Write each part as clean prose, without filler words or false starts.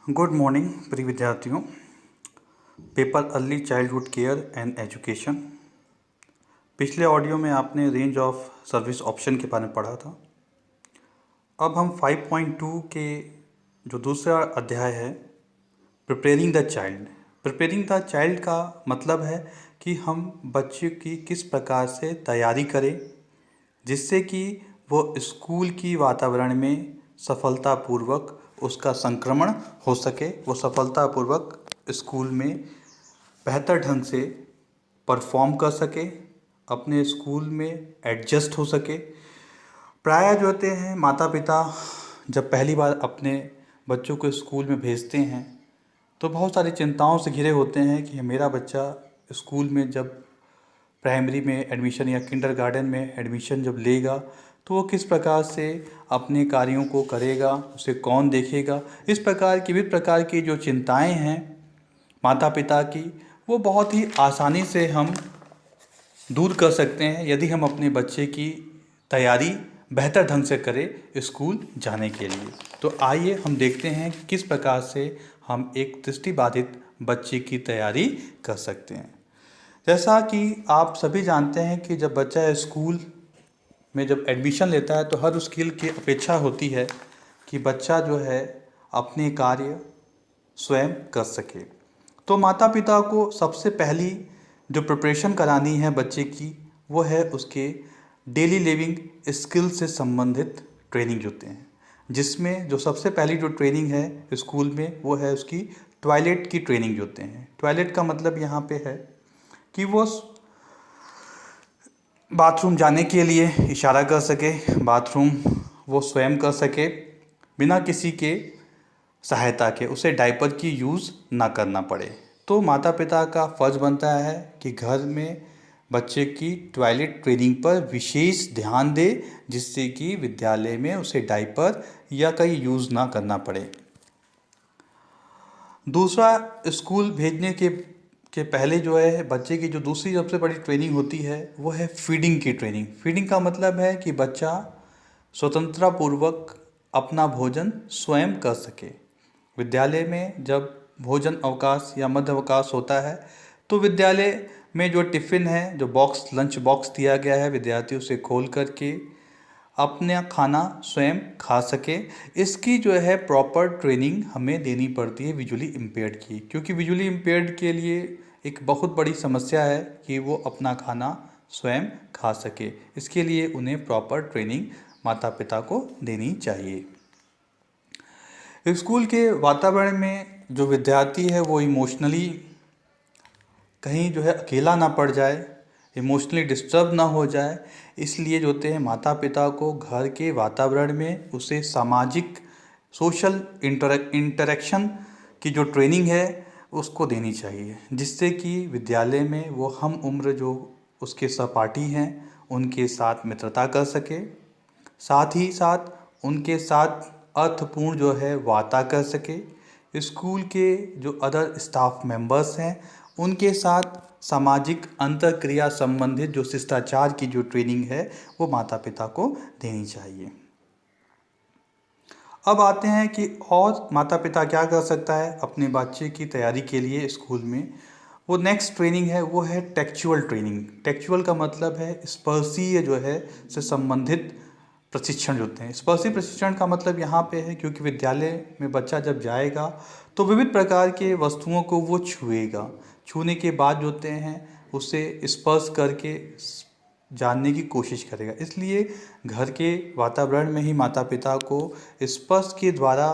Good morning प्रिय विद्यार्थियों। Paper early childhood care and education. पिछले ऑडियो में आपने रेंज ऑफ सर्विस ऑप्शन के बारे में पढ़ा था। अब हम 5.2 के जो दूसरा अध्याय है preparing the child. Preparing the child का मतलब है कि हम बच्चे की किस प्रकार से तैयारी करें जिससे कि वो स्कूल की वातावरण में सफलतापूर्वक उसका संक्रमण हो सके, वो सफलतापूर्वक स्कूल में बेहतर ढंग से परफॉर्म कर सके, अपने स्कूल में एडजस्ट हो सके। प्रायः जो होते हैं माता पिता जब पहली बार अपने बच्चों को स्कूल में भेजते हैं तो बहुत सारी चिंताओं से घिरे होते हैं कि मेरा बच्चा स्कूल में जब प्राइमरी में एडमिशन या किंडरगार्टन में एडमिशन जब लेगा तो वो किस प्रकार से अपने कार्यों को करेगा, उसे कौन देखेगा। इस प्रकार की विभिन्न प्रकार की जो चिंताएं हैं माता पिता की, वो बहुत ही आसानी से हम दूर कर सकते हैं यदि हम अपने बच्चे की तैयारी बेहतर ढंग से करें स्कूल जाने के लिए। तो आइए हम देखते हैं कि किस प्रकार से हम एक दृष्टिबाधित बच्चे की तैयारी कर सकते हैं। जैसा कि आप सभी जानते हैं कि जब बच्चा स्कूल में जब एडमिशन लेता है तो हर उसकी की अपेक्षा होती है कि बच्चा जो है अपने कार्य स्वयं कर सके। तो माता पिता को सबसे पहली जो प्रिपरेशन करानी है बच्चे की वो है उसके डेली लिविंग स्किल से संबंधित ट्रेनिंग होते हैं, जिसमें जो सबसे पहली जो ट्रेनिंग है स्कूल में वो है उसकी टॉयलेट की ट्रेनिंग होते हैं। टॉयलेट का मतलब यहाँ पे है कि वो बाथरूम जाने के लिए इशारा कर सके, बाथरूम वो स्वयं कर सके बिना किसी के सहायता के, उसे डायपर की यूज़ ना करना पड़े। तो माता पिता का फ़र्ज़ बनता है कि घर में बच्चे की टॉयलेट ट्रेनिंग पर विशेष ध्यान दे जिससे कि विद्यालय में उसे डायपर या कहीं यूज़ ना करना पड़े। दूसरा, स्कूल भेजने के पहले जो है बच्चे की जो दूसरी सबसे बड़ी ट्रेनिंग होती है वो है फीडिंग की ट्रेनिंग। फीडिंग का मतलब है कि बच्चा स्वतंत्रतापूर्वक अपना भोजन स्वयं कर सके। विद्यालय में जब भोजन अवकाश या मध्य अवकाश होता है तो विद्यालय में जो टिफ़िन है, जो बॉक्स लंच बॉक्स दिया गया है, विद्यार्थी उसे खोल करके अपना खाना स्वयं खा सके। इसकी जो है प्रॉपर ट्रेनिंग हमें देनी पड़ती है विजुअली इम्पेयर्ड की, क्योंकि विजुअली इम्पेयर्ड के लिए एक बहुत बड़ी समस्या है कि वो अपना खाना स्वयं खा सके। इसके लिए उन्हें प्रॉपर ट्रेनिंग माता पिता को देनी चाहिए। स्कूल के वातावरण में जो विद्यार्थी है वो इमोशनली कहीं जो है अकेला ना पड़ जाए, इमोशनली डिस्टर्ब ना हो जाए, इसलिए जो होते हैं माता पिता को घर के वातावरण में उसे सामाजिक सोशल इंटरेक्शन की जो ट्रेनिंग है उसको देनी चाहिए, जिससे कि विद्यालय में वो हम उम्र जो उसके सहपाठी हैं उनके साथ मित्रता कर सके, साथ ही साथ उनके साथ अर्थपूर्ण जो है वार्ता कर सके। स्कूल के जो अदर स्टाफ मेंबर्स हैं उनके साथ सामाजिक अंतरक्रिया संबंधित जो शिष्टाचार की जो ट्रेनिंग है वो माता पिता को देनी चाहिए। अब आते हैं कि और माता पिता क्या कर सकता है अपने बच्चे की तैयारी के लिए स्कूल में। वो नेक्स्ट ट्रेनिंग है वो है टेक्चुअल ट्रेनिंग। टेक्चुअल का मतलब है स्पर्शीय जो है से संबंधित प्रशिक्षण होते हैं। स्पर्शीय प्रशिक्षण का मतलब यहाँ पे है क्योंकि विद्यालय में बच्चा जब जाएगा तो विविध प्रकार के वस्तुओं को वो छुएगा, छूने के बाद जो होते हैं उसे स्पर्श करके जानने की कोशिश करेगा। इसलिए घर के वातावरण में ही माता पिता को स्पर्श के द्वारा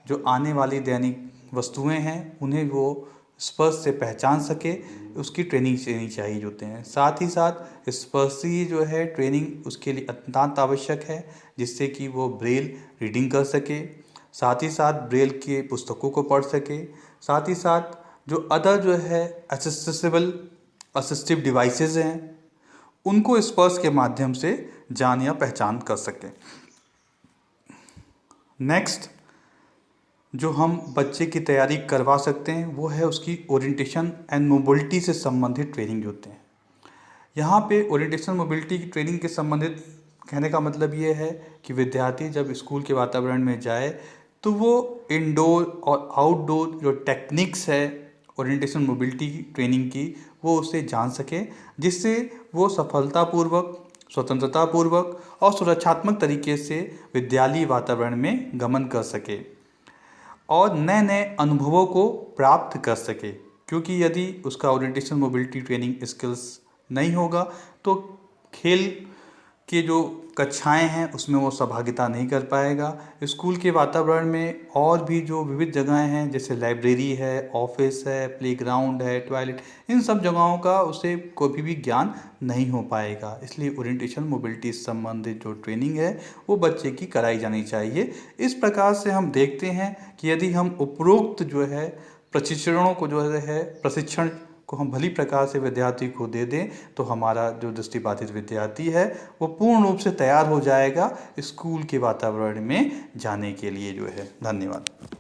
जो आने वाली दैनिक वस्तुएं हैं उन्हें वो स्पर्श से पहचान सके, उसकी ट्रेनिंग देनी चाहिए होते हैं। साथ ही साथ स्पर्शी जो है ट्रेनिंग उसके लिए अत्यंत आवश्यक है जिससे कि वो ब्रेल रीडिंग कर सके, साथ ही साथ ब्रेल के पुस्तकों को पढ़ सके, साथ ही साथ जो अदर जो है असिस्टिव डिवाइसेस हैं उनको स्पर्श के माध्यम से जान या पहचान कर सकें। नेक्स्ट जो हम बच्चे की तैयारी करवा सकते हैं वो है उसकी ओरिएंटेशन एंड मोबिलिटी से संबंधित ट्रेनिंग होते हैं। यहाँ पे ओरिएंटेशन मोबिलिटी की ट्रेनिंग के संबंधित कहने का मतलब ये है कि विद्यार्थी जब स्कूल के वातावरण में जाए तो वो इंडोर और आउटडोर जो टेक्निक्स है ओरिएंटेशन मोबिलिटी ट्रेनिंग की वो उसे जान सके, जिससे वो सफलतापूर्वक, स्वतंत्रतापूर्वक और सुरक्षात्मक तरीके से विद्यालयी वातावरण में गमन कर सके और नए नए अनुभवों को प्राप्त कर सके। क्योंकि यदि उसका ओरिएंटेशन मोबिलिटी ट्रेनिंग स्किल्स नहीं होगा तो खेल के जो कक्षाएं हैं उसमें वो सहभागिता नहीं कर पाएगा। स्कूल के वातावरण में और भी जो विविध जगहें हैं जैसे लाइब्रेरी है, ऑफिस है, प्लेग्राउंड है, टॉयलेट, इन सब जगहों का उसे कोई भी ज्ञान नहीं हो पाएगा। इसलिए ओरिएंटेशन मोबिलिटी से संबंधित जो ट्रेनिंग है वो बच्चे की कराई जानी चाहिए। इस प्रकार से हम देखते हैं कि यदि हम उपरोक्त जो है प्रशिक्षण को हम भली प्रकार से विद्यार्थी को दे दें तो हमारा जो दृष्टिबाधित विद्यार्थी है वो पूर्ण रूप से तैयार हो जाएगा स्कूल के वातावरण में जाने के लिए जो है। धन्यवाद।